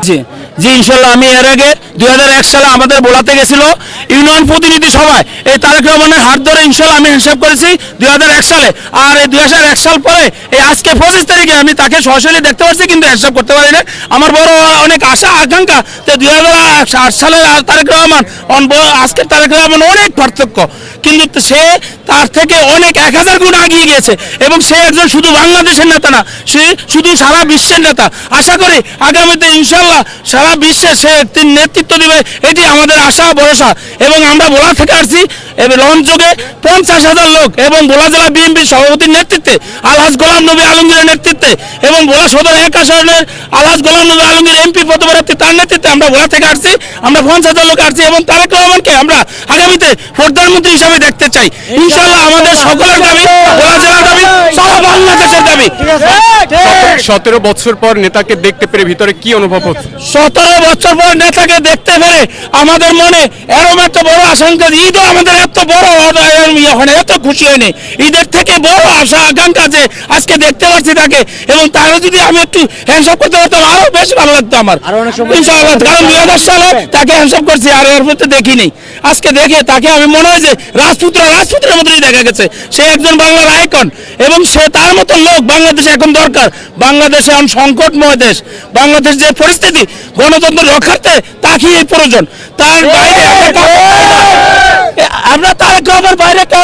জি জি ইনশাল্লাহ। আমি এর আগে 2001 সালে আমাদের বোলাতে গেছিল ইউনিয়ন প্রতিনিধি সভায় এই তারেক রহমানের হাত ধরে ইনশাল্লাহ আমি হিসাব করেছি 2001 সালে। আর এই 2001 সাল পরে এই আজকে 25 তারিখে আমি তাকে সরাসরি দেখতে পাচ্ছি, কিন্তু হিসাব করতে পারি না। আমার বড় অনেক আশা আকাঙ্ক্ষা যে 2008 সালে তারেক রহমান আজকের তারেক রহমান অনেক পার্থক্য, কিন্তু সে তার থেকে অনেক 1000 গুণ এগিয়ে গিয়েছে এবং সে একজন শুধু বাংলাদেশের নেতা না, সে শুধু সারা বিশ্বের নেতা। আশা করি আগামীতে ইনশাল্লাহ সারা বিশ্বে সে নেতৃত্ব দিবে, এটি আমাদের আশা ভরসা। এবং আমরা ভোলা থেকে আসছি এবং লঞ্চযোগে 50,000 লোক এবং ভোলা জেলা বিএনপির সভাপতির নেতৃত্বে আলহাজ গোলাম নবী আলমগীরের নেতৃত্বে এবং ভোলা সদর 1 আসনের আলহাজ গোলাম নবী আলমগীর এমপি প্রতিপরার্থী তার নেতৃত্বে আমরা ভোলা থেকে আসছি। আমরা 50,000 লোক আসছি এবং তারেক রহমানকে আমরা আগামীতে প্রধানমন্ত্রী হিসাবে দেখতে চাই ইনশাল্লাহ। আমাদের সকলের দাবি, ভোলা জেলার দাবি, সারা বাংলাদেশের দাবি। 17 বছর পর নেতাকে দেখতে পেরে ভিতরে কি অনুভব হচ্ছে? 17 বছর পর নেতাকে দেখতে পেরে আমাদের মনে এরকম একটা বড় আশঙ্কা, ঈদও আমাদের এত বড় হয় না, এত খুশি হয়নি। ঈদের থেকে বড় আশা আকাঙ্ক্ষা যে আজকে দেখতে পাচ্ছি তাকে, এবং তারও যদি আমি একটু হ্যান্ডশপ করতে পারতাম আরো বেশ ভালো লাগতো আমার ইনশাআল্লাহ। কারণ 2000 সালে তাকে হ্যান্ডশপ করছি আর এর মধ্যে দেখিনি। আজকে দেখে তাকে আমি মনে হয় যে রাজপুত্রের মতোই দেখা গেছে। সে একজন বাংলার আইকন এবং সে তার মতো লোক বাংলাদেশে এখন দরকার। বাংলাদেশে এখন সংকটময় দেশ, বাংলাদেশ যে পরিস্থিতি গণতন্ত্র রক্ষার্থে তাকেই প্রয়োজন। তার বাইরে আমরা তারেক রহমানের বাইরে কেউ